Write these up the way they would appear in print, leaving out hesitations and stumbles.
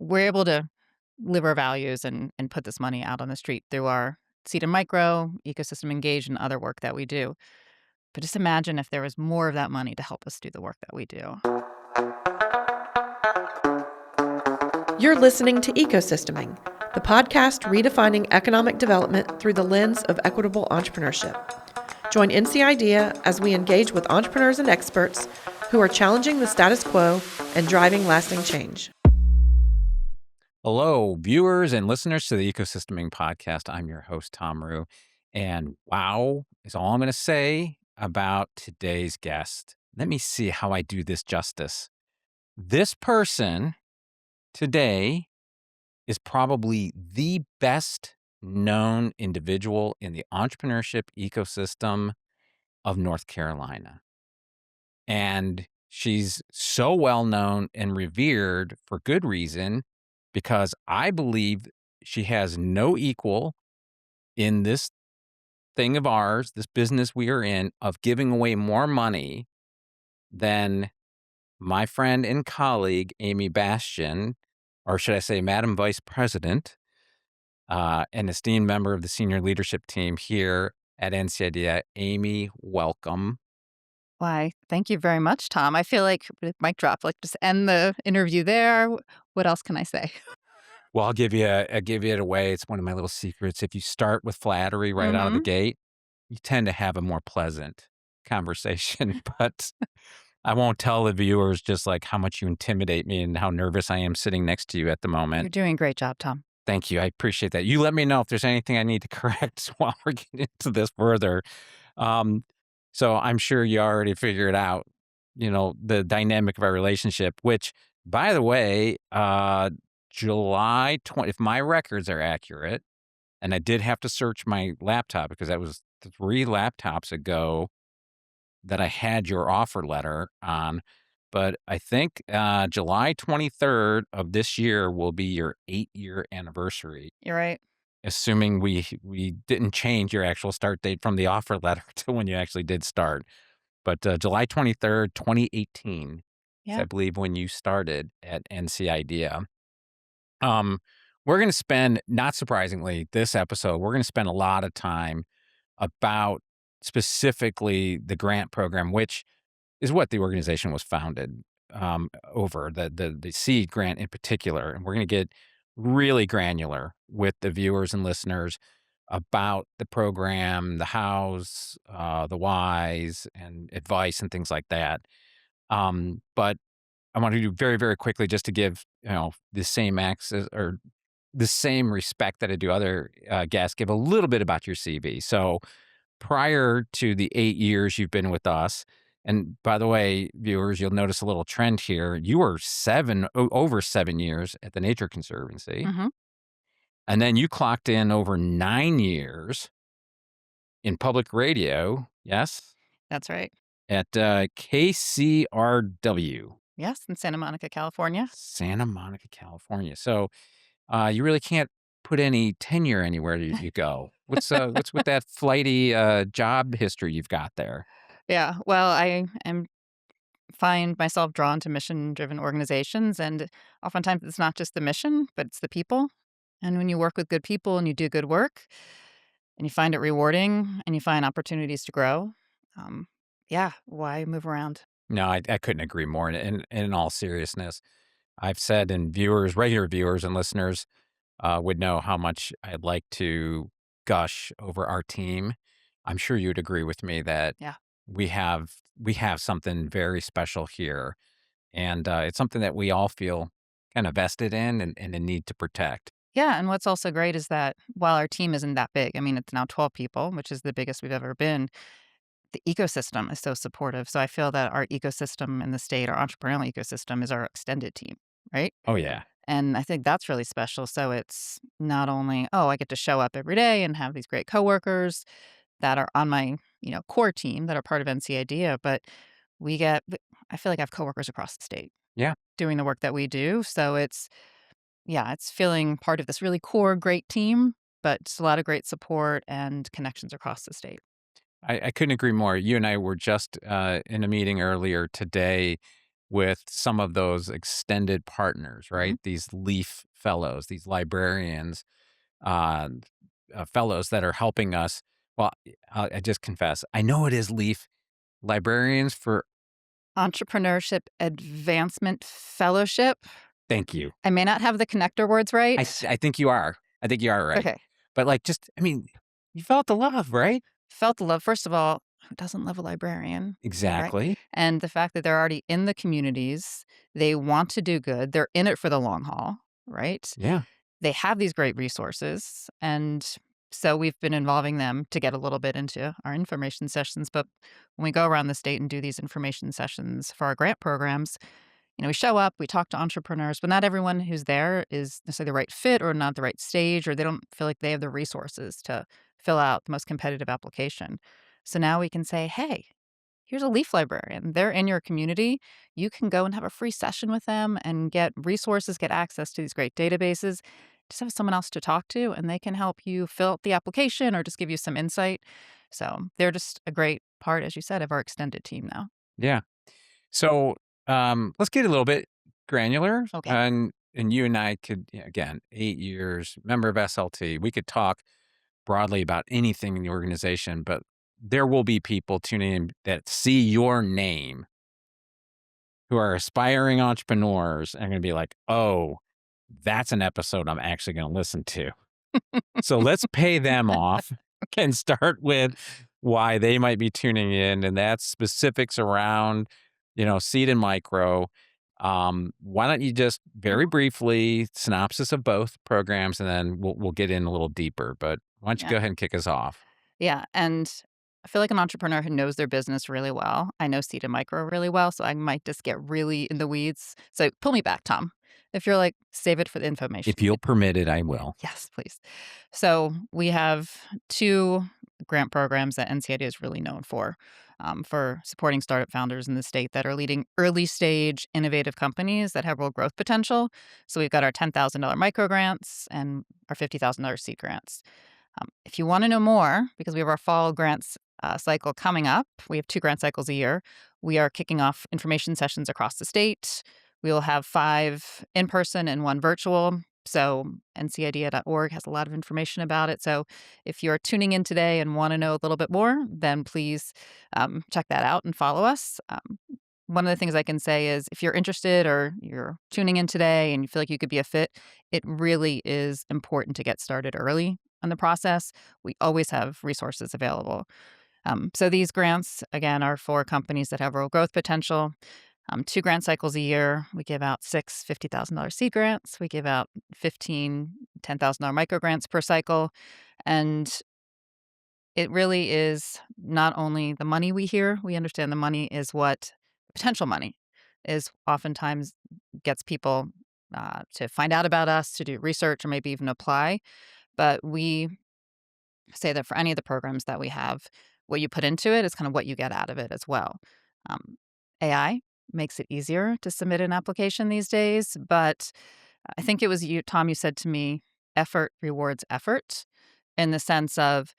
we're able to live our values and put this money out on the street through our Seed and Micro, Ecosystem Engage, and other work that we do. But just imagine if there was more of that money to help us do the work that we do. You're listening to Ecosysteming, the podcast redefining economic development through the lens of equitable entrepreneurship. Join NC Idea as we engage with entrepreneurs and experts who are challenging the status quo and driving lasting change. Hello, viewers and listeners to the Ecosysteming podcast. I'm your host, Thom Ruhe, and wow is all I'm going to say about today's guest. Let me see how I do this justice. This person today is probably the best known individual in the entrepreneurship ecosystem of North Carolina. And she's so well known and revered for good reason, because I believe she has no equal in this thing of ours, this business we are in, of giving away more money than my friend and colleague, Amy Bastian, or should I say, Madam Vice President, an esteemed member of the senior leadership team here at NCIDA. Amy, welcome. Why, thank you very much, Tom. I feel like mic drop, like just end the interview there. What else can I say? Well, I'll give it away. It's one of my little secrets. If you start with flattery right out of the gate, you tend to have a more pleasant conversation. But I won't tell the viewers just like how much you intimidate me and how nervous I am sitting next to you at the moment. You're doing a great job, Tom. Thank you. I appreciate that. You let me know if there's anything I need to correct while we're getting into this further. So I'm sure you already figured out, the dynamic of our relationship, which, by the way, July 20, if my records are accurate, and I did have to search my laptop because that was 3 laptops ago that I had your offer letter on. But I think July 23rd of this year will be your 8-year anniversary, You're right. assuming we didn't change your actual start date from the offer letter to when you actually did start. But July 23rd, 2018, is, I believe, when you started at NC Idea. We're going to spend, not surprisingly, this episode, we're going to spend a lot of time about specifically the grant program, which is what the organization was founded over, the seed grant in particular. And we're going to get really granular with the viewers and listeners about the program, the hows, the whys, and advice and things like that. But I want to do very, very quickly, just to give the same access or the same respect that I do other guests, give a little bit about your CV. So prior to the 8 years you've been with us, and by the way, viewers, you'll notice a little trend here. You were over 7 years at the Nature Conservancy. Mm-hmm. And then you clocked in over 9 years in public radio. Yes? That's right. At KCRW. Yes, in Santa Monica, California. Santa Monica, California. So you really can't put any tenure anywhere you go. What's with that flighty job history you've got there? Yeah, well, find myself drawn to mission-driven organizations, and oftentimes it's not just the mission, but it's the people. And when you work with good people and you do good work, and you find it rewarding, and you find opportunities to grow, why move around? No, I couldn't agree more. And in all seriousness, I've said, and regular viewers and listeners would know how much I'd like to gush over our team. I'm sure you'd agree with me that we have something very special here, and it's something that we all feel kind of vested in and a need to protect. Yeah, and what's also great is that while our team isn't that big, I mean, it's now 12 people, which is the biggest we've ever been, the ecosystem is so supportive. So I feel that our ecosystem in the state, our entrepreneurial ecosystem, is our extended team, right? Oh, yeah. And I think that's really special. So it's not only, I get to show up every day and have these great coworkers that are on my, core team that are part of NC Idea, but I feel like I have coworkers across the state. Yeah. Doing the work that we do. So it's feeling part of this really core, great team, but just a lot of great support and connections across the state. I couldn't agree more. You and I were just in a meeting earlier today, with some of those extended partners, Mhm. right? These LEAF fellows, these librarians, uh, fellows that are helping us. Well, I just confess, I know it is LEAF, Librarians for. Entrepreneurship Advancement Fellowship. Thank you. I may not have the connector words right. I think you are. I think you are right. Okay. But like, just, I mean, you felt the love, right? Felt the love. First of all, who doesn't love a librarian, right? Exactly. And the fact that they're already in the communities, they want to do good, they're in it for the long haul, right? Yeah. They have these great resources, and so we've been involving them to get a little bit into our information sessions, but when we go around the state and do these information sessions for our grant programs, we show up, we talk to entrepreneurs, but not everyone who's there is necessarily the right fit or not the right stage, or they don't feel like they have the resources to fill out the most competitive application. So now we can say, hey, here's a Leaf librarian. They're in your community. You can go and have a free session with them and get resources, get access to these great databases. Just have someone else to talk to, and they can help you fill out the application or just give you some insight. So they're just a great part, as you said, of our extended team now. Yeah. So let's get a little bit granular, Okay. and you and I could, again, 8 years, member of SLT. We could talk broadly about anything in the organization, but there will be people tuning in that see your name who are aspiring entrepreneurs and are going to be like, oh, that's an episode I'm actually going to listen to. So let's pay them off and start with why they might be tuning in. And that's specifics around, seed and micro. Why don't you just very briefly synopsis of both programs, and then we'll get in a little deeper. But why don't you Yeah. go ahead and kick us off? Yeah. And I feel like an entrepreneur who knows their business really well. I know Seed and Micro really well, so I might just get really in the weeds. So pull me back, Tom. If you're like, save it for the information. If you'll permit it, I will. Yes, please. So we have two grant programs that NCID is really known for supporting startup founders in the state that are leading early stage innovative companies that have real growth potential. So we've got our $10,000 micro grants and our $50,000 seed grants. If you want to know more, because we have our fall grants cycle coming up, we have 2 grant cycles a year. We are kicking off information sessions across the state. We will have 5 in person and 1 virtual. So ncidea.org has a lot of information about it. So if you're tuning in today and want to know a little bit more, then please check that out and follow us. One of the things I can say is if you're interested or you're tuning in today and you feel like you could be a fit, it really is important to get started early in the process. We always have resources available. So these grants, again, are for companies that have real growth potential. 2 grant cycles a year. We give out 6 $50,000 seed grants. We give out 15 $10,000 micro grants per cycle. And it really is not only the money we hear, we understand the money is what potential money is oftentimes gets people to find out about us, to do research, or maybe even apply. But we say that for any of the programs that we have, what you put into it is kind of what you get out of it as well. Um, AI makes it easier to submit an application these days, but I think it was you, Tom, you said to me, effort rewards effort in the sense of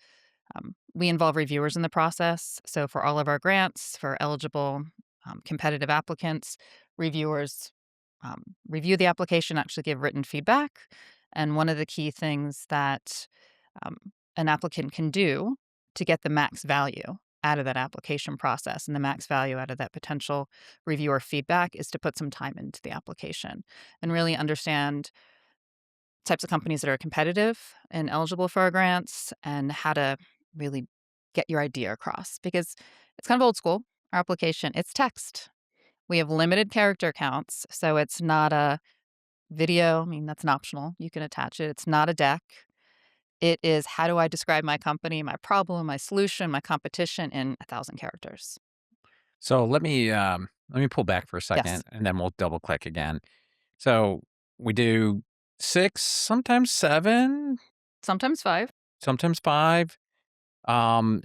we involve reviewers in the process. So for all of our grants, for eligible competitive applicants, reviewers review the application, actually give written feedback. And one of the key things that um, an applicant can do to get the max value out of that application process and the max value out of that potential reviewer feedback is to put some time into the application and really understand types of companies that are competitive and eligible for our grants and how to really get your idea across because it's kind of old school. Our application, it's text. We have limited character counts, so it's not a video. I mean, that's an optional. You can attach it. It's not a deck. It is how do I describe my company, my problem, my solution, my competition in 1,000 characters. So let me pull back for a Yes, second, and then we'll double click again. So we do 6, sometimes 7, sometimes 5. sometimes 5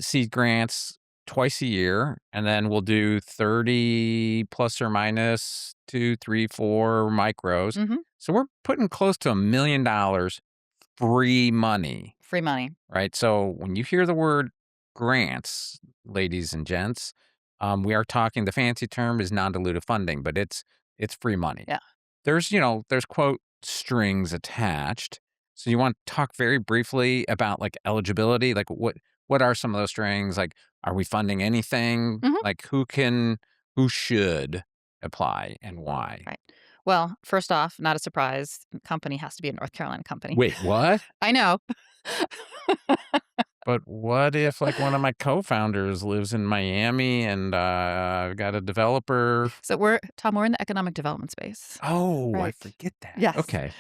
seed grants twice a year, and then we'll do 30 plus or minus 2, 3, 4 micros. Mhm. So we're putting close to $1 million free money, Free money. right? So when you hear the word grants, ladies and gents, We are talking, the fancy term is non-dilutive funding, but it's free money. Yeah. There's quote strings attached. So you want to talk very briefly about like eligibility, like what are some of those strings? Like, are we funding anything? Mhm. Like who should apply and why? Right. Well, first off, not a surprise, the company has to be a North Carolina company. Wait, what? I know. But what if like one of my co-founders lives in Miami and I've got a developer? So Tom, we're in the economic development space. Oh, I Right. forget that. Yes. Okay.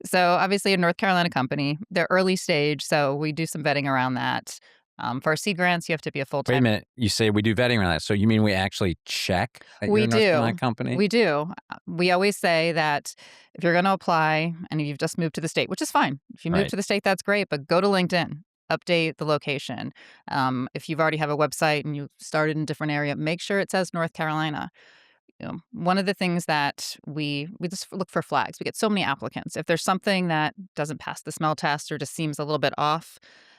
So obviously a North Carolina company. They're early stage, so we do some vetting around that. For our seed grants, you have to be a Wait a full-time. minute. You say we do vetting around that. So you mean we actually check that you're We a North Carolina do. company? We do. We always say that if you're going to apply and you've just moved to the state, which is fine. If you move Right. to the state, that's great, but go to LinkedIn, update the location. If you've already have a website and you started in a different area, make sure it says North Carolina. One of the things that we just look for flags. We get so many applicants. If there's something that doesn't pass the smell test or just seems a little bit off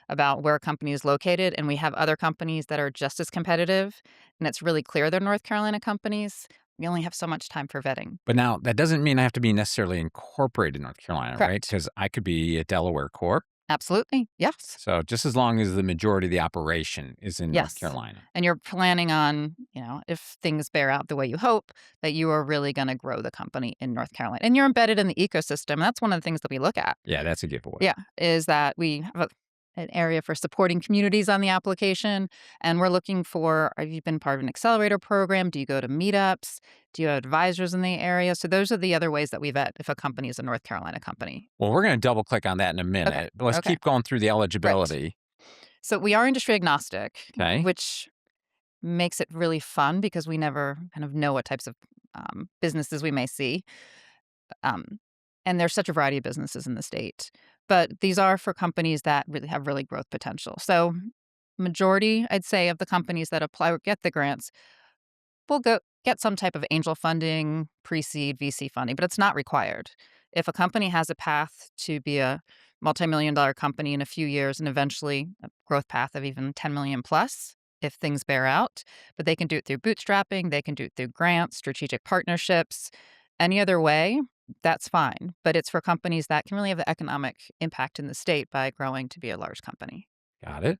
about where a company is located, and we have other companies that are just as competitive, and it's really clear they're North Carolina companies, we only have so much time for vetting. But now that doesn't mean I have to be necessarily incorporated in North Carolina, right? Correct. Because I could be a Delaware corp. Absolutely. Yes. So just as long as the majority of the operation is in North Yes. Carolina. And you're planning on, if things bear out the way you hope, that you are really going to grow the company in North Carolina. And you're embedded in the ecosystem. That's one of the things that we look at. Yeah, that's a giveaway. Yeah, is that we have an area for supporting communities on the application, and we're looking for, have you been part of an accelerator program? Do you go to meetups? Do you have advisors in the area? So those are the other ways that we vet if a company is a North Carolina company. Well, we're going to double click on that in a Okay. minute, but let's Okay. keep going through the Right. eligibility. So we are industry agnostic, Okay. which makes it really fun because we never kind of know what types of businesses we may see. Um, and there's such a variety of businesses in the state. But these are for companies that really have really growth potential. So majority, I'd say, of the companies that apply or get the grants will go get some type of angel funding, pre-seed VC funding, but it's not required. If a company has a path to be a multi-million-dollar company in a few years and eventually a growth path of even 10 million plus, if things bear out, but they can do it through bootstrapping, they can do it through grants, strategic partnerships, any other way, that's fine. But it's for companies that can really have the economic impact in the state by growing to be a large company. Got it.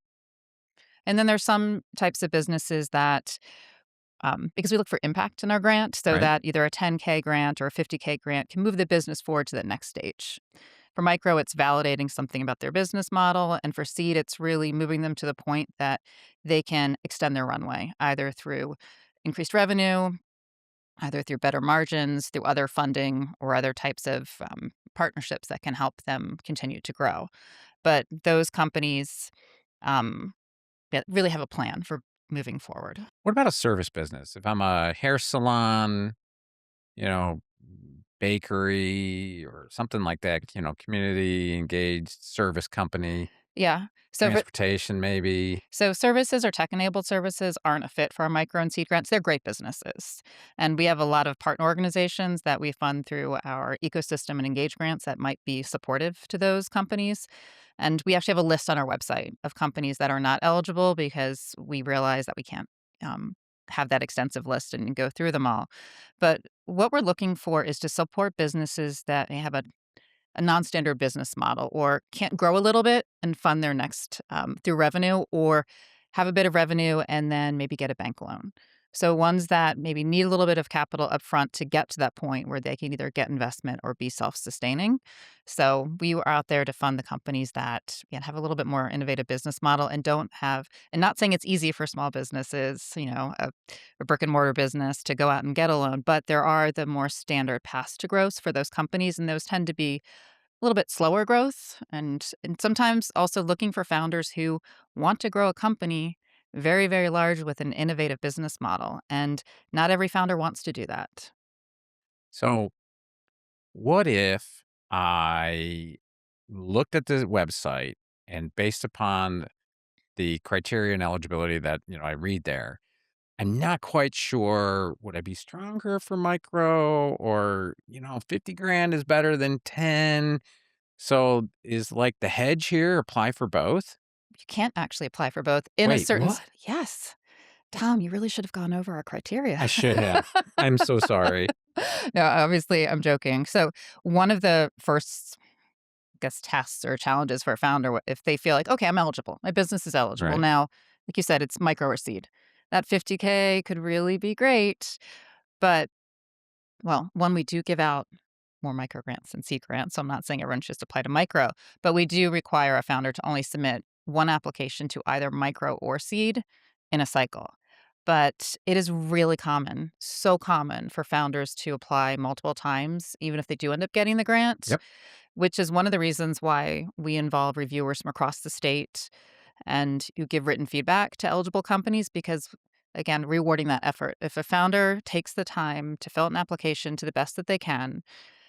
And then there's some types of businesses that because we look for impact in our grant so Right. that either a 10K grant or a 50K grant can move the business forward to the next stage. For micro, it's validating something about their business model. And for seed, it's really moving them to the point that they can extend their runway, either through increased revenue, either through better margins, through other funding, or other types of partnerships that can help them continue to grow. But those companies um, really have a plan for moving forward. What about a service business? If I'm a hair salon, you know, bakery or something like that, community engaged service company, Yeah. So transportation maybe. So services or tech-enabled services aren't a fit for our micro and seed grants. They're great businesses. And we have a lot of partner organizations that we fund through our ecosystem and engage grants that might be supportive to those companies. And we actually have a list on our website of companies that are not eligible because we realize that we can't have that extensive list and go through them all. But what we're looking for is to support businesses that have a non-standard business model or can't grow a little bit and fund their next through revenue, or have a bit of revenue and then maybe get a bank loan. So ones that maybe need a little bit of capital upfront to get to that point where they can either get investment or be self-sustaining. So we are out there to fund the companies that have a little bit more innovative business model and don't have, and not saying it's easy for small businesses, a brick and mortar business to go out and get a loan, but there are the more standard paths to growth for those companies, and those tend to be a little bit slower growth, and sometimes also looking for founders who want to grow a company very, very large with an innovative business model. And not every founder wants to do that. So what if I looked at the website and based upon the criteria and eligibility that, I read there, I'm not quite sure, would I be stronger for micro or, 50 grand is better than 10. So is like the hedge here apply for both? You can't actually apply for both in a Wait, certain what? yes. Thom, you really should have gone over our criteria. I should have. I'm so sorry. No, obviously, I'm joking. So, one of the first, I guess, tests or challenges for a founder, if they feel like, okay, I'm eligible, my business is eligible. Right. Now, like you said, it's micro or seed. That 50K could really be great. But, well, one, we do give out more micro grants than seed grants. So, I'm not saying everyone should just apply to micro, but we do require a founder to only submit one application to either micro or seed in a cycle. But it is really common, so common for founders to apply multiple times, even if they do end up getting the grant, Yep. which is one of the reasons why we involve reviewers from across the state and who give written feedback to eligible companies because, again, rewarding that effort. If a founder takes the time to fill out an application to the best that they can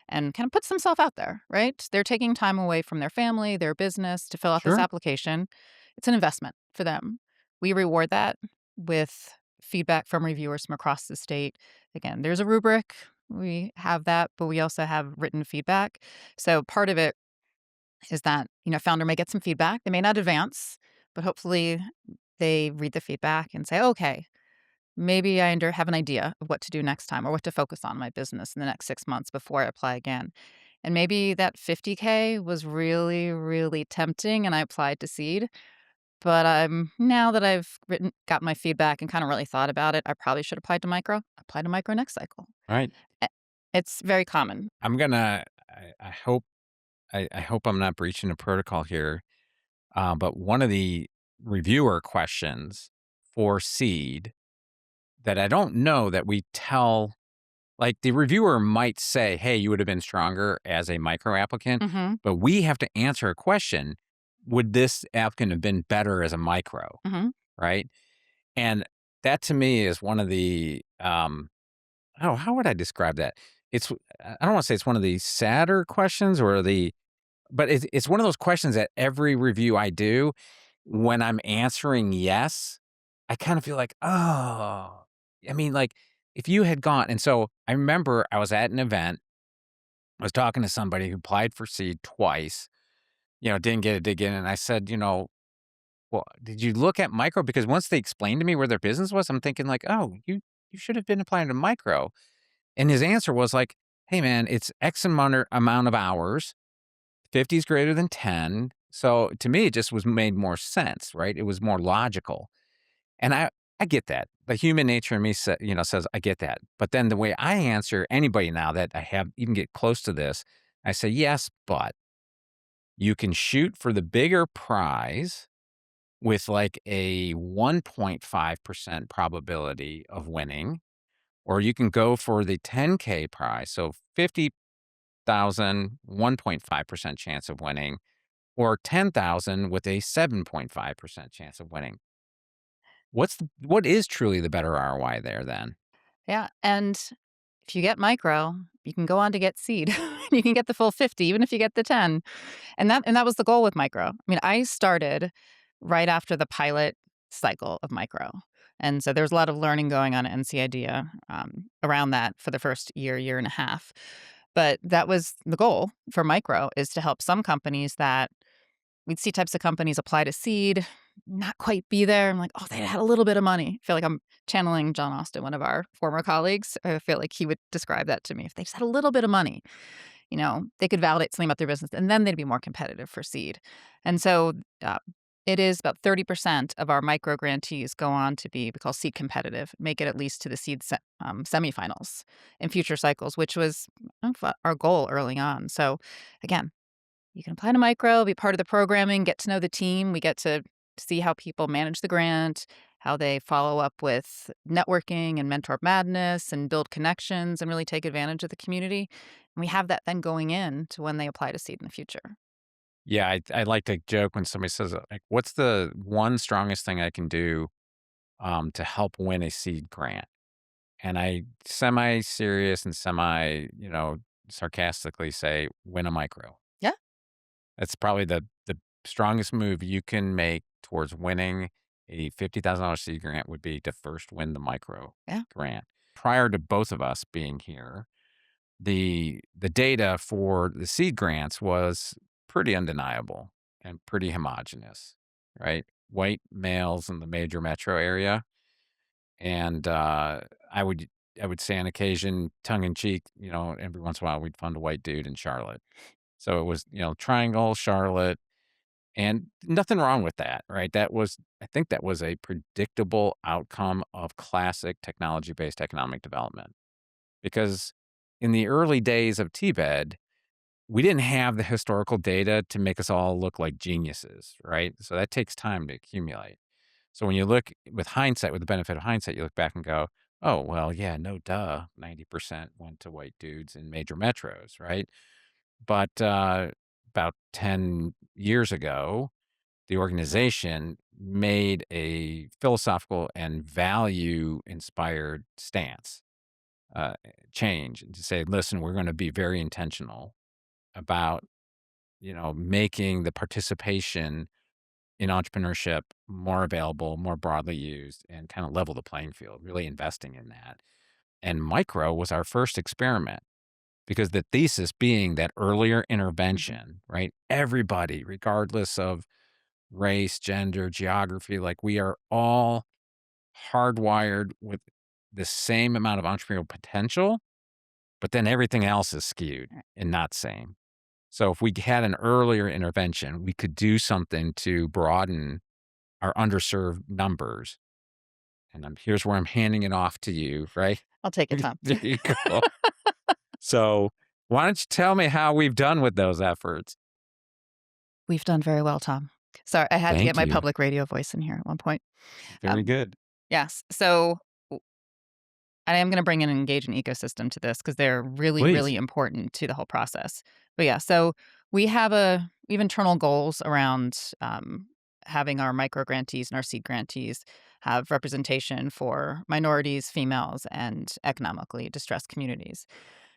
and kind of puts themselves out there, right? They're taking time away from their family, their business to fill out this Sure. application. It's an investment for them. We reward that with feedback from reviewers from across the state. Again, there's a rubric. We have that, but we also have written feedback. So part of it is that, founder may get some feedback. They may not advance, but hopefully they read the feedback and say, okay, maybe I have an idea of what to do next time or what to focus on in my business in the next 6 months before I apply again. And maybe that 50K was really, really tempting and I applied to seed. But now that I've got my feedback and kind of really thought about it, I probably should apply to micro. Apply to micro next cycle. All right. Eh, It's very common. I'm gonna. I hope. I hope I'm not breaching a protocol here. But one of the reviewer questions for seed that I don't know that we tell, like the reviewer might say, "Hey, you would have been stronger as a micro applicant," Hmm. but we have to answer a question: would this applicant have been better as a micro? Hmm. Right? And that to me is one of the, oh, how would I describe that? It's, I don't want to say it's one of the sadder questions or but it's one of those questions that every review I do, when I'm answering yes, I kind of feel like, oh, I mean, like if you had gone, and so I remember I was at an event, I was talking to somebody who applied for seed twice, didn't get a dig in. And I said, well, did you look at micro? Because once they explained to me where their business was, I'm thinking like, oh, you should have been applying to micro. And his answer was like, hey man, it's X amount of hours. 50 is greater than 10. So to me, it just was made more sense, right? It was more logical. And I get that. The human nature in me says, I get that. But then the way I answer anybody now that I have even get close to this, I say, yes, but you can shoot for the bigger prize with like a 1.5% probability of winning, or you can go for the 10K prize. So 50,000, 1.5% chance of winning, or 10,000 with a 7.5% chance of winning. What is truly the better ROI there then? Yeah. And if you get micro, you can go on to get seed. You can get the full 50, even if you get the 10. And that was the goal with micro. I mean, I started right after the pilot cycle of micro. And so there's a lot of learning going on at NC Idea around that for the first year and a half. But that was the goal for micro, is to help some companies that we'd see types of companies apply to seed, not quite be there. I'm like, oh, they had a little bit of money. I feel like I'm channeling John Austin, one of our former colleagues. I feel like he would describe that to me. If they just had a little bit of money, they could validate something about their business and then they'd be more competitive for seed. And so it is about 30% of our micro grantees go on to be, we call seed competitive, make it at least to the seed semifinals in future cycles, which was our goal early on. So again, you can apply to micro, be part of the programming, get to know the team. We get to see how people manage the grant, how they follow up with networking and mentor madness and build connections and really take advantage of the community. And we have that then going in to when they apply to seed in the future. Yeah, I like to joke when somebody says, like, what's the one strongest thing I can do to help win a seed grant? And I semi-serious and sarcastically say, win a micro. Yeah. That's probably the strongest move you can make towards winning a $50,000 seed grant would be to first win the micro Yeah. grant. Prior to both of us being here, the data for the seed grants was pretty undeniable and pretty homogenous, right? White males in the major metro area. And I would say on occasion, tongue in cheek, every once in a while we'd fund a white dude in Charlotte. So it was, Triangle, Charlotte, and nothing wrong with that, right? I think that was a predictable outcome of classic technology-based economic development. Because in the early days of Tbed, we didn't have the historical data to make us all look like geniuses, right? So that takes time to accumulate. So when you look with hindsight, with the benefit of hindsight, you look back and go, oh, well, yeah, no duh. 90% went to white dudes in major metros, right? But about 10 years ago, the organization made a philosophical and value inspired stance, uh, change, and to say, listen, we're going to be very intentional about, making the participation in entrepreneurship more available, more broadly used, and kind of level the playing field, really investing in that. And micro was our first experiment because the thesis being that earlier Mhm. intervention, right? Everybody, regardless of race, gender, geography, like we are all hardwired with the same amount of entrepreneurial potential, but then everything else is skewed Right. and not same. So if we had an earlier intervention, we could do something to broaden our underserved numbers. And here's where I'm handing it off to you, right? I'll take it, Tom. There you go. So why don't you tell me how we've done with those efforts? We've done very well, Tom. Sorry, I had to get Thank my you. public radio voice in here at one point. Very Um, good. yes. So I am going to bring in an engage an ecosystem to this because they're really, Please. really important to the whole process. But yeah, so we have internal goals around having our micro grantees and our seed grantees have representation for minorities, females, and economically distressed communities.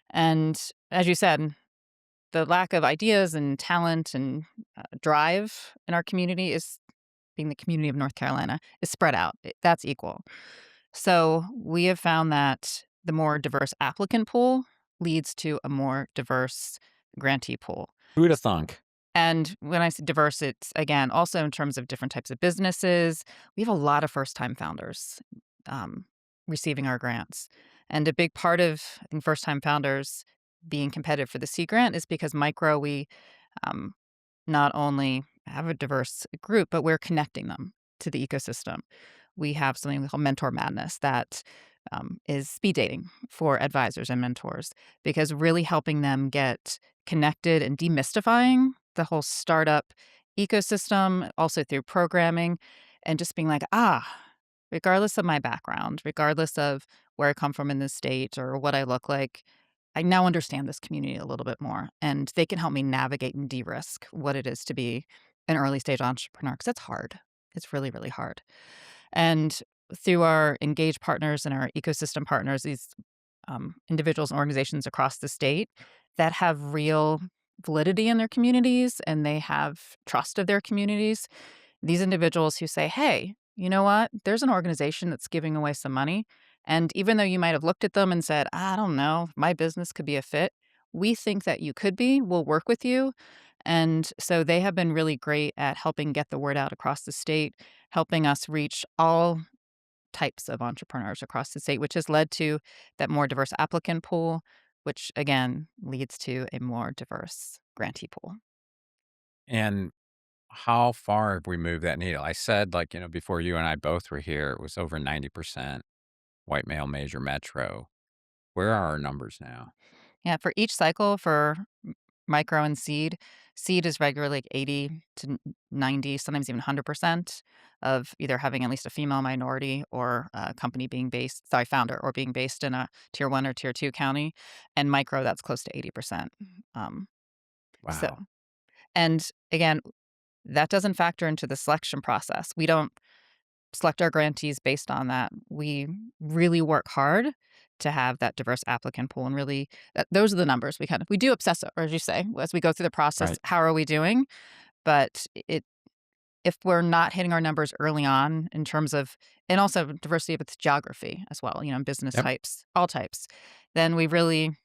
And as you said, the lack of ideas and talent and drive in our community is being the community of North Carolina is spread out. That's equal. So we have found that the more diverse applicant pool leads to a more diverse grantee pool. Who'd have thunk? And when I say diverse, it's again also in terms of different types of businesses. We have a lot of first time founders um, receiving our grants. And a big part of, I think, first time founders being competitive for the C grant is because micro, we um, not only have a diverse group, but we're connecting them to the ecosystem. We have something we call Mentor Madness that is speed dating for advisors and mentors because really helping them get connected and demystifying the whole startup ecosystem, also through programming and just being like, regardless of my background, regardless of where I come from in this state or what I look like, I now understand this community a little bit more, and they can help me navigate and de-risk what it is to be an early stage entrepreneur because it's hard. It's really, really hard. And through our engaged partners and our ecosystem partners, these individuals and organizations across the state that have real validity in their communities and they have trust of their communities, these individuals who say, hey, you know what? There's an organization that's giving away some money. And even though you might have looked at them and said, I don't know, my business could be a fit, we think that you could be. We'll work with you. And so they have been really great at helping get the word out across the state, helping us reach all types of entrepreneurs across the state, which has led to that more diverse applicant pool, which again leads to a more diverse grantee pool. And how far have we moved that needle? I said, like, before you and I both were here, it was over 90% white male major metro. Where are our numbers now? Yeah, for each cycle for micro and seed, seed is regularly like 80 to 90, sometimes even 100% of either having at least a female minority or a company being based, sorry, founder or being based in a tier one or tier two county. And micro, that's close to 80%. Um, so, Wow. and again, that doesn't factor into the selection process. We don't select our grantees based on that. We really work hard to have that diverse applicant pool and really those are the numbers we do obsess over, as you say, as we go through the process, Right. how are we doing? But it if we're not hitting our numbers early on in terms of and also diversity of its geography as well, business Yep. types, all types, then we really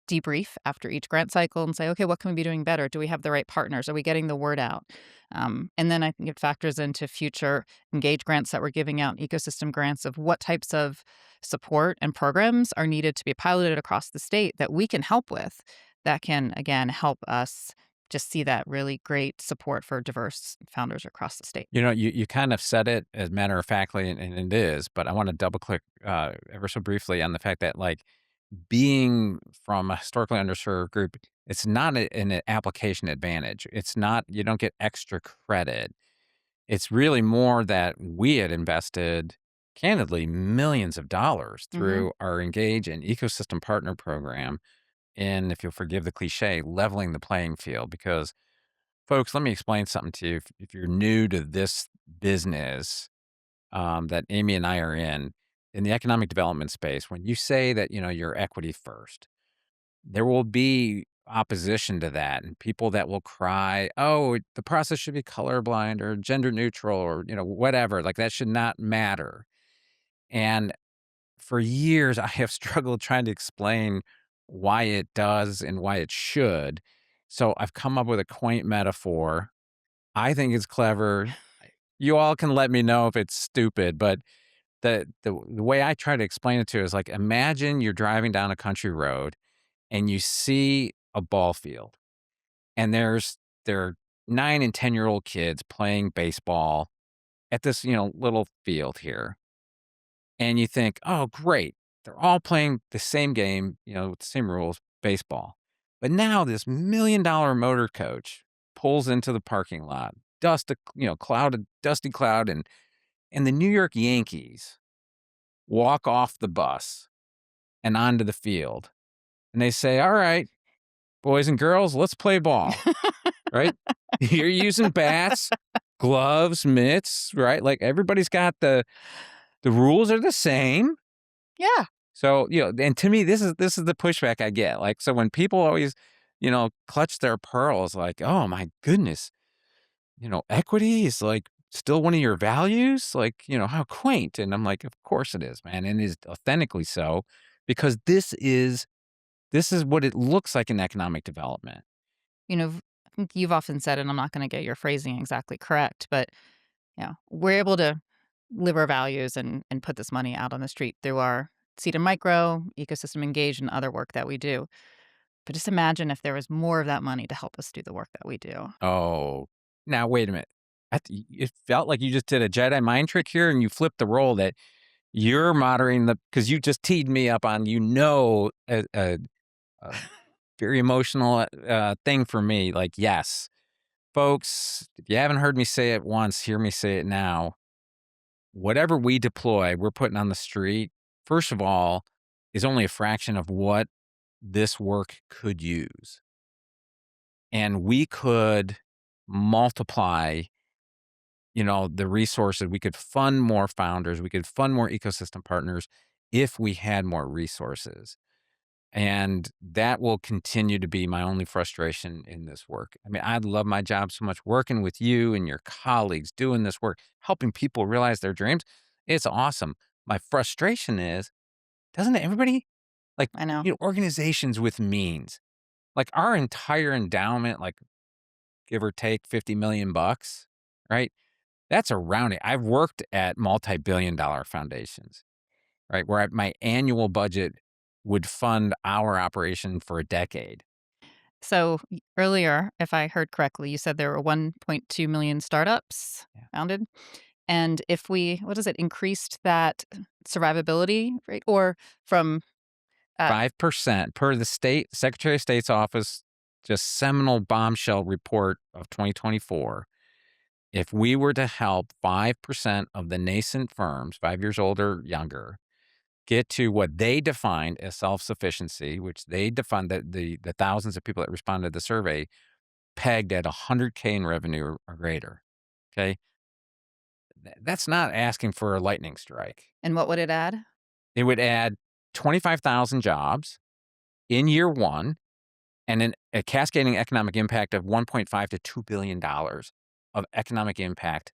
debrief after each grant cycle and say, okay, what can we be doing better? Do we have the right partners? Are we getting the word out? And then I think it factors into future engage grants that we're giving out, ecosystem grants of what types of support and programs are needed to be piloted across the state that we can help with that can, again, help us just see that really great support for diverse founders across the state. You kind of said it as matter of factly, and it is, but I want to double click ever so briefly on the fact that, like, being from a historically underserved group, it's not an application advantage. It's not, you don't get extra credit. It's really more that we had invested, candidly, millions of dollars Hmm. through our Engage and Ecosystem Partner Program in, if you'll forgive the cliche, leveling the playing field. Because, folks, let me explain something to you. If you're new to this business that Amy and I are in the economic development space, when you say that, you're equity first, there will be opposition to that and people that will cry, "Oh, the process should be colorblind or gender neutral or, whatever, like that should not matter." And for years, I have struggled trying to explain why it does and why it should. So I've come up with a quaint metaphor. I think it's clever. You all can let me know if it's stupid, but the way I try to explain it to you is like, imagine you're driving down a country road and you see a ball field, and there are 9 and 10-year-old kids playing baseball at this, little field here. And you think, "Oh, great. They're all playing the same game, with the same rules, baseball." But now this $1,000,000 motor coach pulls into the parking lot, clouded, dusty cloud, and the New York Yankees walk off the bus and onto the field. And they say, "All right, boys and girls, let's play ball." Right? You're using bats, gloves, mitts, right? Like, everybody's got the rules are the same. Yeah. So, and to me, this is the pushback I get. Like, so when people always, clutch their pearls, like, "Oh my goodness, equity is like still one of your values?" Like, how quaint. And I'm like, of course it is, man. And it is authentically so, because this is what it looks like in economic development. I think you've often said, and I'm not going to get your phrasing exactly correct, but we're able to live our values and put this money out on the street through our Seed and Micro, Ecosystem Engage, and other work that we do. But just imagine if there was more of that money to help us do the work that we do. Oh, now wait a minute. It felt like you just did a Jedi mind trick here, and you flipped the role that you're moderating because you just teed me up on, a very emotional thing for me. Like, yes, folks, if you haven't heard me say it once, hear me say it now. Whatever we deploy, we're putting on the street, first of all, is only a fraction of what this work could use. And we could multiply, the resources. We could fund more founders. We could fund more ecosystem partners if we had more resources. And that will continue to be my only frustration in this work. I mean, I love my job so much, working with you and your colleagues, doing this work, helping people realize their dreams. It's awesome. My frustration is, doesn't everybody, like, I know. organizations with means, like our entire endowment, like, give or take 50 million bucks, right? That's a rounding. I've worked at multi-billion-dollar foundations, right? Where my annual budget would fund our operation for a decade. So earlier, if I heard correctly, you said there were 1.2 million startups Yeah. founded. And if we, what is it, increased that survivability rate or from, uh, 5% per the state Secretary of State's office, just seminal bombshell report of 2024. If we were to help 5% of the nascent firms, 5 years old or younger, get to what they defined as self-sufficiency, which they defined that the thousands of people that responded to the survey pegged at 100K in revenue or greater. Okay. That's not asking for a lightning strike. and what would it add? It would add 25,000 jobs in year one, and a cascading economic impact of 1.5 to $2 billion of economic impact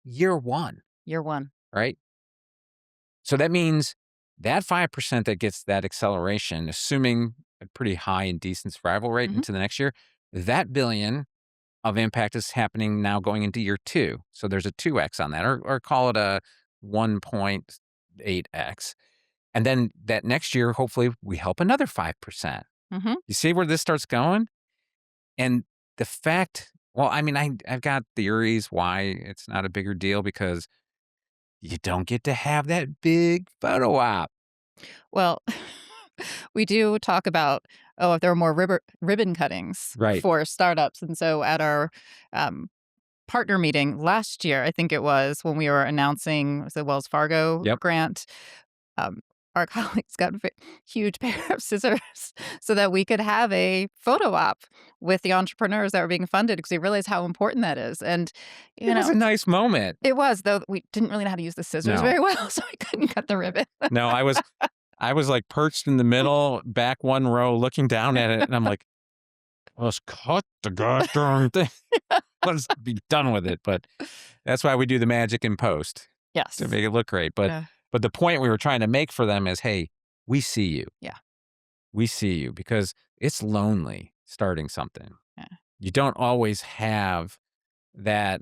year one, Year one. right? So that means that 5% that gets that acceleration, assuming a pretty high and decent survival rate Mhm. into the next year. That billion of impact is happening now going into year 2. So there's a 2x on that, or call it a 1.8x. And then that next year, hopefully, we help another 5%. Mhm. You see where this starts going? And the fact, well, I mean, I've got theories why it's not a bigger deal because you don't get to have that big photo op. Well, we do talk about, oh, if there are more ribbon cuttings Right. for startups, and so at our, um, partner meeting last year, I think it was, when we were announcing the Wells Fargo Yep. grant, um, our colleagues got a huge pair of scissors so that we could have a photo op with the entrepreneurs that were being funded because we realized how important that is. And, It you was know, a nice moment. it was, though we didn't really know how to use the scissors No, very well, so we couldn't cut the ribbon. no, I was like perched in the middle, back one row, looking down at it, and I'm like, let's cut the goddamn thing. Let's be done with it. But that's why we do the magic in post to Yes. make it look great. But Uh, but the point we were trying to make for them is, hey, we see you. yeah, We see you because it's lonely starting something. yeah. You don't always have that,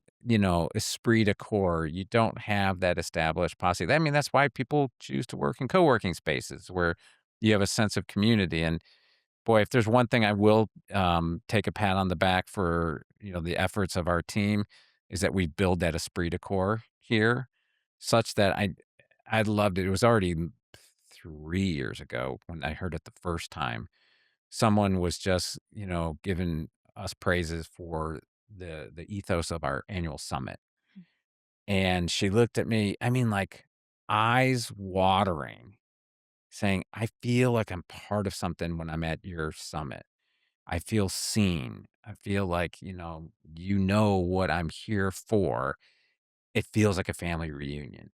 esprit de corps. You don't have that established posse. I mean, that's why people choose to work in co-working spaces where you have a sense of community. And boy, if there's one thing I will take a pat on the back for, the efforts of our team is that we build that esprit de corps here, such that I loved it. It was already 3 years ago when I heard it the first time. Someone was just, giving us praises for the ethos of our annual summit. And she looked at me, I mean, like eyes watering, saying, I feel like I'm part of something when I'm at your summit. I feel seen. I feel like, you know what I'm here for. It feels like a family reunion.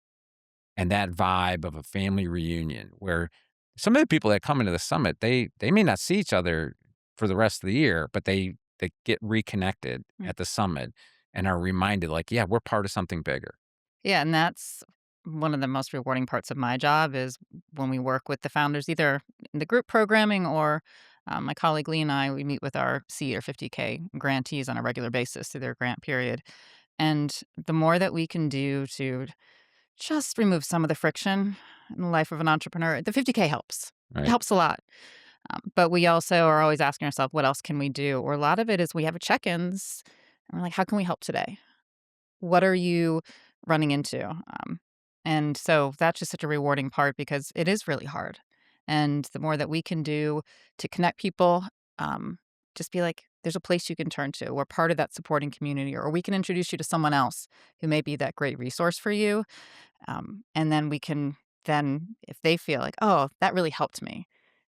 And that vibe of a family reunion where some of the people that come into the summit, they may not see each other for the rest of the year, but they get reconnected Mm. at the summit and are reminded like, yeah, we're part of something bigger. Yeah, and that's one of the most rewarding parts of my job is when we work with the founders, either in the group programming or my colleague Lee and I, we meet with our seed or 50K grantees on a regular basis through their grant period. And the more that we can do to just remove some of the friction in the life of an entrepreneur, the 50K helps. It Right. helps a lot. But we also are always asking ourselves, what else can we do? Or a lot of it is we have a check-ins and we're like, how can we help today? What are you running into? And so that's just such a rewarding part because it is really hard. And the more that we can do to connect people, just be like, there's a place you can turn to. We're part of that supporting community, or we can introduce you to someone else who may be that great resource for you. And then we can, then if they feel like, oh, that really helped me.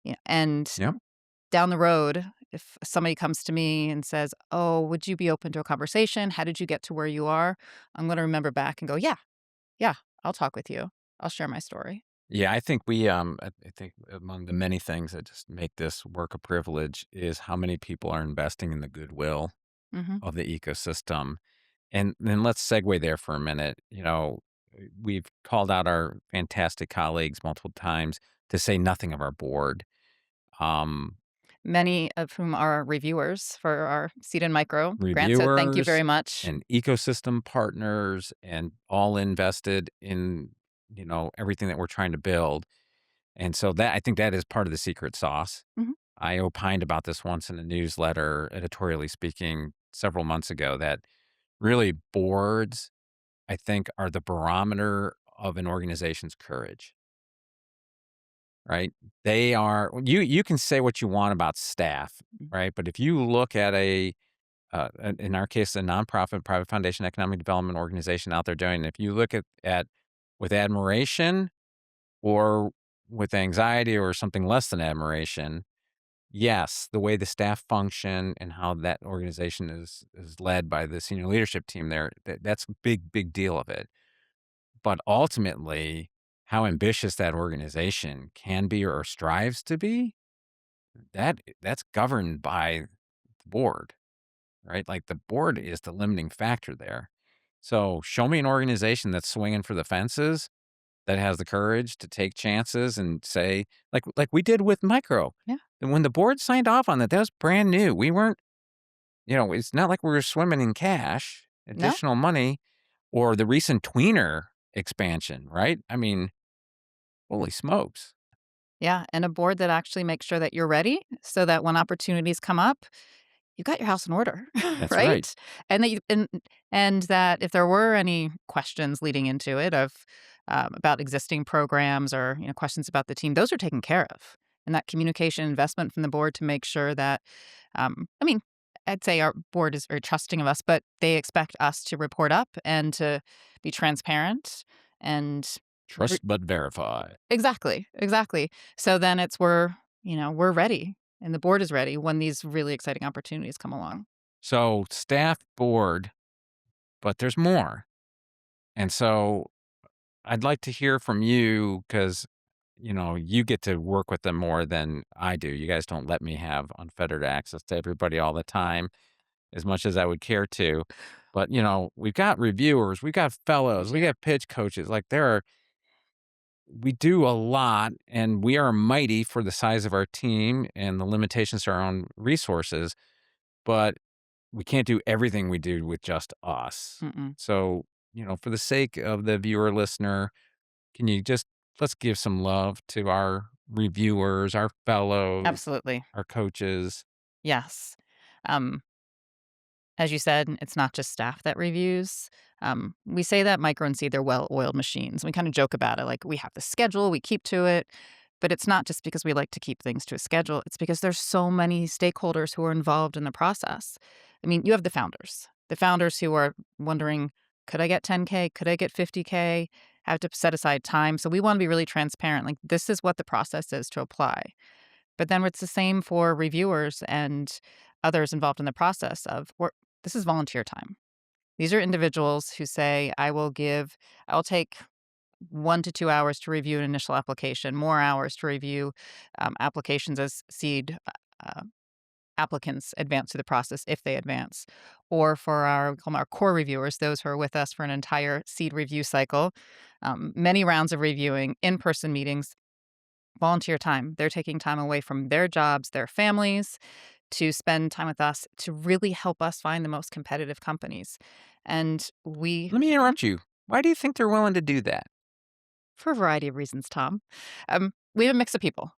Yeah. And Yep. down the road, if somebody comes to me and says, "Oh, would you be open to a conversation? How did you get to where you are?" I'm gonna remember back and go, "Yeah, yeah, I'll talk with you. I'll share my story." Yeah, I think I think among the many things that just make this work a privilege is how many people are investing in the goodwill Mhm. of the ecosystem. And then let's segue there for a minute. We've called out our fantastic colleagues multiple times to say nothing of our board. Um, Many of whom are reviewers for our Seed and Micro grant, so thank you reviewers very much. and ecosystem partners and all invested in, everything that we're trying to build. And so that I think that is part of the secret sauce. Mhm. I opined about this once in a newsletter, editorially speaking, several months ago, that really boards, I think, are the barometer of an organization's courage, right? They are, you can say what you want about staff, Mm. right? But if you look at in our case, a nonprofit, private foundation, economic development organization out there doing, if you look at with admiration or with anxiety or something less than admiration, yes, the way the staff function and how that organization is led by the senior leadership team there, that's a big, big deal of it. But ultimately, how ambitious that organization can be or strives to be, that's governed by the board, right? Like the board is the limiting factor there. So show me an organization that's swinging for the fences. that has the courage to take chances and say, like we did with micro. Yeah. And when the board signed off on that was brand new. We weren't, it's not like we were swimming in cash, No. additional money, or the recent tweener expansion, right? I mean, holy smokes. Yeah, and a board that actually makes sure that you're ready so that when opportunities come up, you got your house in order, That's right. right? And that and that if there were any questions leading into it of about existing programs or questions about the team, those are taken care of. And that communication investment from the board to make sure that, I mean, I'd say our board is very trusting of us, but they expect us to report up and to be transparent and Trust but verify. exactly, exactly. So then it's we're ready and the board is ready when these really exciting opportunities come along. So staff board, but there's more. And so I'd like to hear from you because, you get to work with them more than I do. You guys don't let me have unfettered access to everybody all the time as much as I would care to. But, we've got reviewers, we got fellows, we got pitch coaches. Like we do a lot and we are mighty for the size of our team and the limitations to our own resources. But we can't do everything we do with just us. Mm-mm. So, for the sake of the viewer listener, can you just let's give some love to our reviewers, our fellows, Absolutely. our coaches. Yes. Um, as you said, it's not just staff that reviews. We say that Micro and Seed, they're well-oiled machines. We kind of joke about it, like we have the schedule, we keep to it. But it's not just because we like to keep things to a schedule. It's because there's so many stakeholders who are involved in the process. I mean, you have the founders who are wondering, could I get 10K? Could I get 50K? Have to set aside time. So we want to be really transparent. Like, this is what the process is to apply. But then it's the same for reviewers and others involved in the process of this is volunteer time. These are individuals who say, I'll take 1 to 2 hours to review an initial application, more hours to review applications as seed uh, applicants advance through the process if they advance. Or for we call them our core reviewers, those who are with us for an entire seed review cycle, many rounds of reviewing, in-person meetings, volunteer time. They're taking time away from their jobs, their families, to spend time with us to really help us find the most competitive companies. And Let me interrupt you. Why do you think they're willing to do that? for a variety of reasons, Tom, we have a mix of people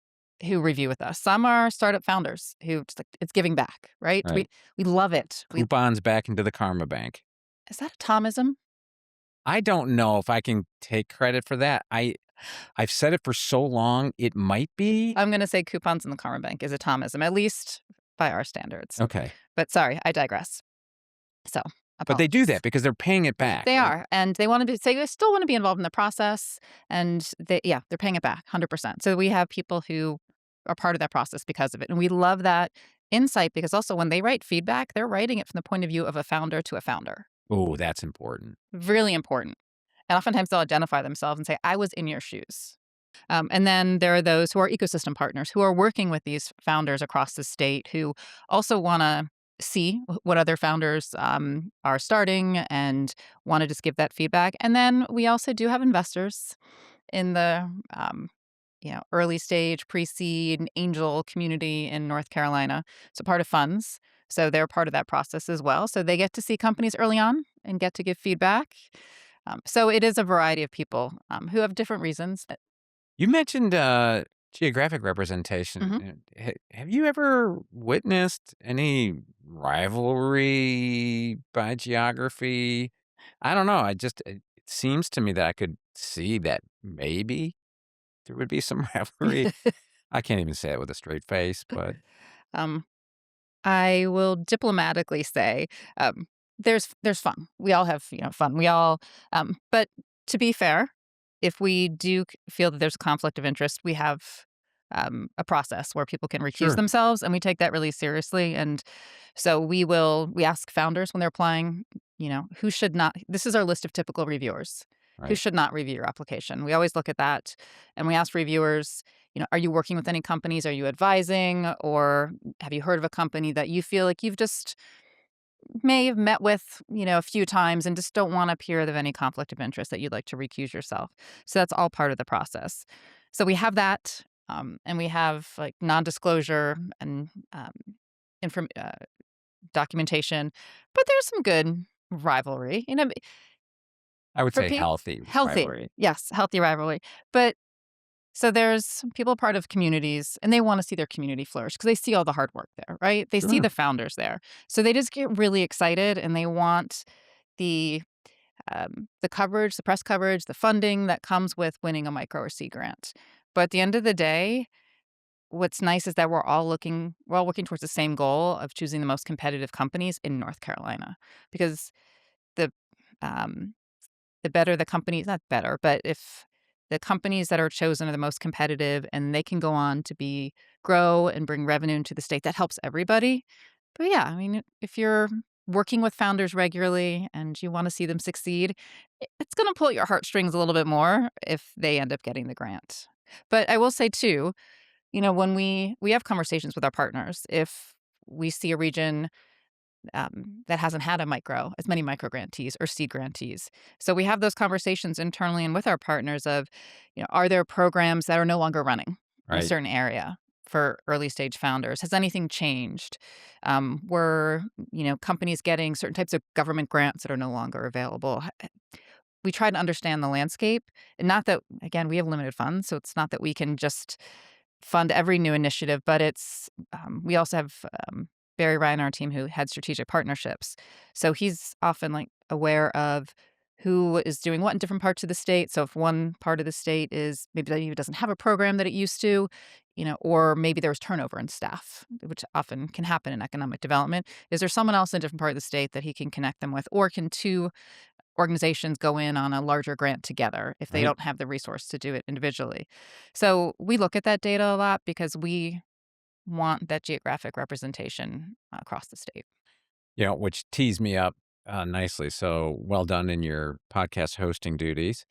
who review with us. Some are startup founders who just like it's giving back, right? Right. We love it. Coupons back into the karma bank. Is that a Thomism? I don't know if I can take credit for that. I've said it for so long, it might be. I'm going to say coupons in the karma bank is a Thomism, at least by our standards. Okay. But sorry, I digress. So, But they do apologies. that because they're paying it back. They right? are, and they want to say they still want to be involved in the process, and they're paying it back 100%. So we have people who are part of that process because of it, and we love that insight because also when they write feedback, they're writing it from the point of view of a founder to a founder. Oh, that's important. Really important. And oftentimes they'll identify themselves and say, "I was in your shoes." And then there are those who are ecosystem partners who are working with these founders across the state who also want to see what other founders are starting and want to just give that feedback. And then we also do have investors in the early stage, pre-seed, and angel community in North Carolina. So part of funds. So they're part of that process as well. So they get to see companies early on and get to give feedback. So it is a variety of people who have different reasons. You mentioned geographic representation. Have you ever witnessed any rivalry by geography? I don't know. It seems to me that I could see that maybe there would be some rivalry. I can't even say it with a straight face, but um, I will diplomatically say, there's fun. We all have, fun. We all, but to be fair, if we do feel that there's a conflict of interest, we have a process where people can recuse sure. themselves, and we take that really seriously. And so we ask founders when they're applying, who should not. This is our list of typical reviewers. Who Right. should not review your application? We always look at that, and we ask reviewers, are you working with any companies? Are you advising, or have you heard of a company that you feel like you've just may have met with, a few times and just don't want to appear of any conflict of interest that you'd like to recuse yourself. So that's all part of the process. So we have that, and we have like non-disclosure and documentation, but there's some good rivalry. I would For say healthy healthy, rivalry. yes, healthy rivalry. But so there's people part of communities, and they wanna see their community flourish because they see all the hard work there, right? They see Sure. the founders there. So they just get really excited, and they want the, the coverage, the press coverage, the funding that comes with winning a micro or C grant. But at the end of the day, what's nice is that we're all working towards the same goal of choosing the most competitive companies in North Carolina because the, um the better the companies, not better, but if the companies that are chosen are the most competitive and they can go on to grow and bring revenue into the state, that helps everybody. But yeah, I mean, if you're working with founders regularly and you want to see them succeed, it's going to pull at your heartstrings a little bit more if they end up getting the grant. But I will say too, when we have conversations with our partners, if we see a region that hasn't had as many micro grantees or seed grantees. So we have those conversations internally and with our partners of, are there programs that are no longer running in a Right. certain area for early stage founders? Has anything changed? Were, companies getting certain types of government grants that are no longer available? We try to understand the landscape. And not that, again, we have limited funds. So it's not that we can just fund every new initiative, but we also have Barry Ryan on our team who had strategic partnerships. So he's often like aware of who is doing what in different parts of the state. So if one part of the state is maybe that even doesn't have a program that it used to, or maybe there was turnover in staff, which often can happen in economic development. Is there someone else in a different part of the state that he can connect them with, or can two organizations go in on a larger grant together if they Right. don't have the resource to do it individually? So we look at that data a lot because we want that geographic representation across the state. Which tees me up nicely. So well done in your podcast hosting duties.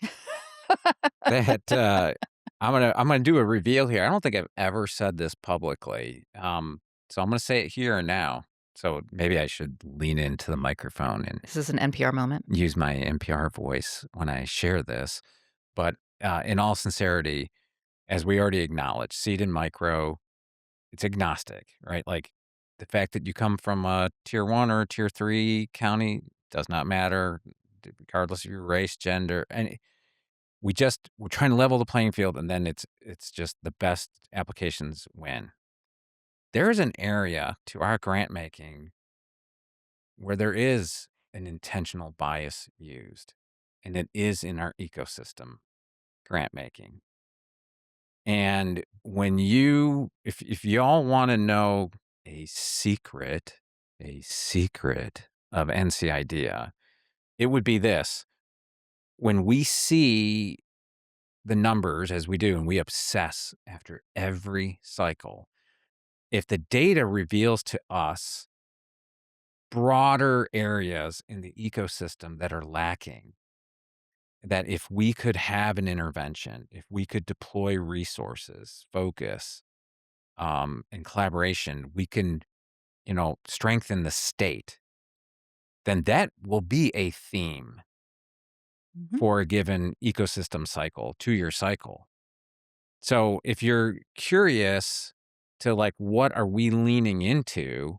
That I'm gonna do a reveal here. I don't think I've ever said this publicly. So I'm gonna say it here and now. So maybe I should lean into the microphone and This is an NPR moment. use my NPR voice when I share this. But in all sincerity, as we already acknowledged, seed and micro, it's agnostic, right? Like the fact that you come from a tier one or a tier three county does not matter, regardless of your race, gender, and we're trying to level the playing field, and then it's just the best applications win. There is an area to our grant making where there is an intentional bias used, and it is in our ecosystem grant making. And when if y'all want to know a a secret of NC idea, it would be this. When we see the numbers as we do, and we obsess after every cycle, if the data reveals to us broader areas in the ecosystem that are lacking, that if we could have an intervention, if we could deploy resources, focus, and collaboration, we can, strengthen the state, then that will be a theme Mhm. for a given ecosystem cycle, 2-year cycle. So if you're curious to like, what are we leaning into?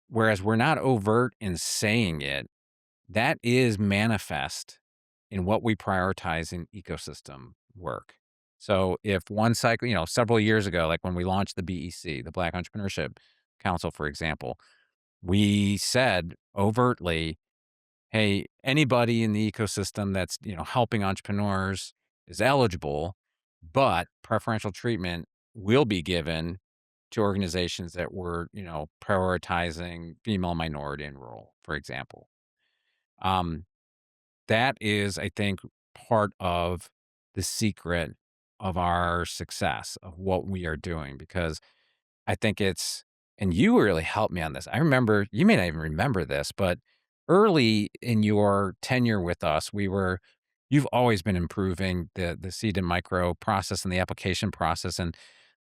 Whereas we're not overt in saying it, that is manifest in what we prioritize in ecosystem work. So if one cycle, several years ago, like when we launched the BEC, the Black Entrepreneurship Council, for example, we said overtly, hey, anybody in the ecosystem that's, helping entrepreneurs is eligible, but preferential treatment will be given to organizations that were, prioritizing female, minority, and rural, for example. Um, that is, I think, part of the secret of our success of what we are doing, because I think and you really helped me on this. I remember, you may not even remember this, but early in your tenure with us, you've always been improving the seed and micro process and the application process and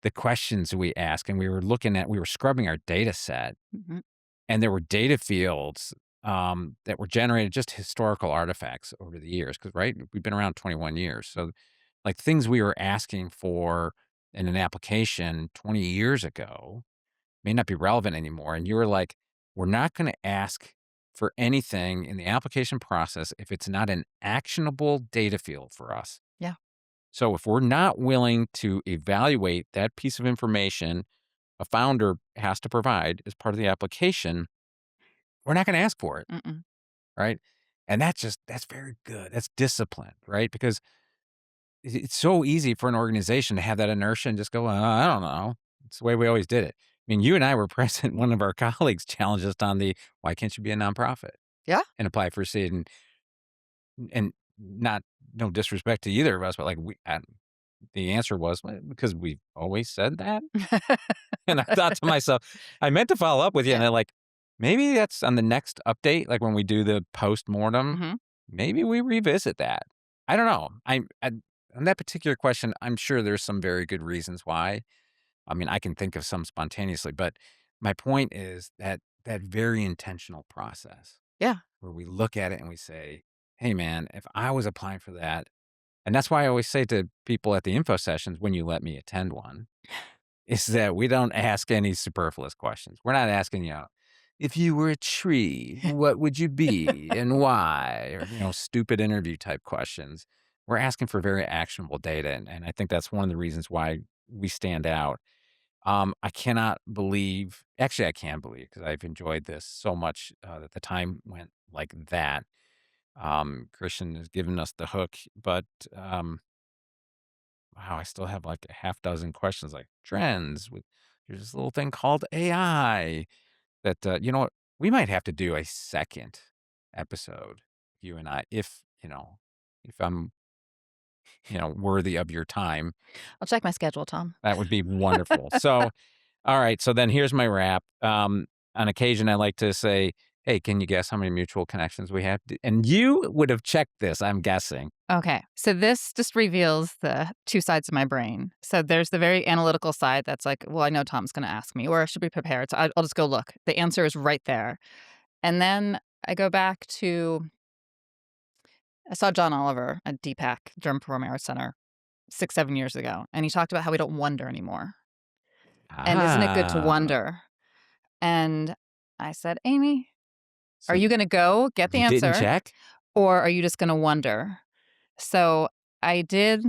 the questions we ask. And we were scrubbing our data set. Mhm. And there were data fields that were generated, just historical artifacts over the years. Because, right, we've been around 21 years. So, like, things we were asking for in an application 20 years ago may not be relevant anymore. And you were like, we're not going to ask for anything in the application process if it's not an actionable data field for us. Yeah. So if we're not willing to evaluate that piece of information a founder has to provide as part of the application, we're not going to ask for it. Mm-mm. Right. And that's very good. That's discipline, right? Because it's so easy for an organization to have that inertia and just go, I don't know. It's the way we always did it. I mean, you and I were present. One of our colleagues challenged us on why can't you be a nonprofit Yeah. and apply for a seat? And not, no disrespect to either of us, but like the answer was, "Well, because we've always said that." And I thought to myself, I meant to follow up with you, and Yeah. then like, maybe that's on the next update, like when we do the post-mortem, Hmm. maybe we revisit that. I don't know. On that particular question, I'm sure there's some very good reasons why. I mean, I can think of some spontaneously, but my point is that very intentional process Yeah. where we look at it and we say, "Hey, man, if I was applying for that," and that's why I always say to people at the info sessions when you let me attend one, is that we don't ask any superfluous questions. We're not asking, if you were a tree, what would you be and why? Or, stupid interview type questions. We're asking for very actionable data. And I think that's one of the reasons why we stand out. I cannot believe, actually, I can believe because I've enjoyed this so much that the time went like that. Christian has given us the hook, but wow, I still have like a half dozen questions like trends with there's this little thing called AI that you know what, we might have to do a second episode, you and I, if I'm, worthy of your time. I'll check my schedule, Tom. That would be wonderful. So, all right, so then here's my wrap. On occasion I like to say, "Hey, can you guess how many mutual connections we have?" And you would have checked this, I'm guessing. Okay. So this just reveals the two sides of my brain. So there's the very analytical side that's like, well, I know Tom's going to ask me, or I should be prepared. So I'll just go look. The answer is right there. And then I go back to, I saw John Oliver at DPAC, German Performing Arts Center, 6, 7 years ago. And he talked about how we don't wonder anymore. And isn't it good to Ah, wonder? And I said, Amy, are so you going to go get the you didn't answer, check? or are you just going to wonder? So I did.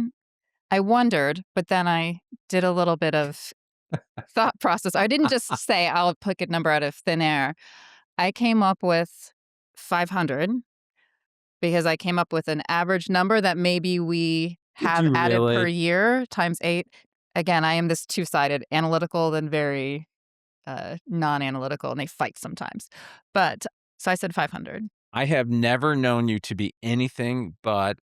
I wondered, but then I did a little bit of thought process. I didn't just say I'll pick a number out of thin air. I came up with 500 because I came up with an average number that maybe we Did have you added per really? year times 8. Again, I am this two-sided, analytical then very non-analytical, and they fight sometimes. But so I said 500. I have never known you to be anything but,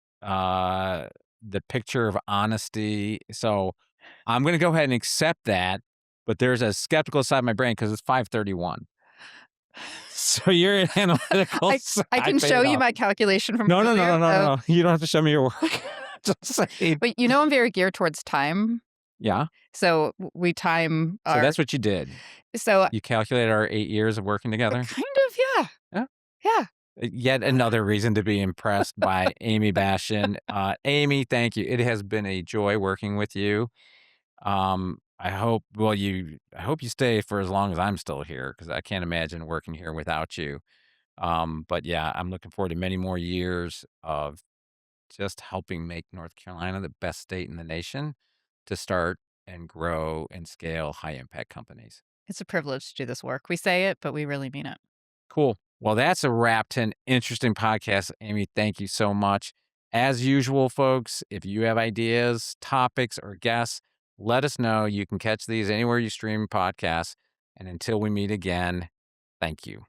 the picture of honesty, so I'm gonna go ahead and accept that, but there's a skeptical side of my brain because it's 531. So you're an analytical I side. I I can show paid you off. my calculation from No, no, no, no, earlier no, of no, no. You don't have to show me your work. Just saying. but I'm very geared towards time. Yeah, So we time so our that's what you did. so You calculated our 8 years of working together? kind of, yeah. Yeah. Yeah. Yet another reason to be impressed by Amy Bastian. Amy, thank you. It has been a joy working with you. I hope you stay for as long as I'm still here because I can't imagine working here without you. But yeah, I'm looking forward to many more years of just helping make North Carolina the best state in the nation to start and grow and scale high impact companies. It's a privilege to do this work. We say it, but we really mean it. Cool. Well, that's a wrap to an interesting podcast. Amy, thank you so much. As usual, folks, if you have ideas, topics, or guests, let us know. You can catch these anywhere you stream podcasts. And until we meet again, thank you.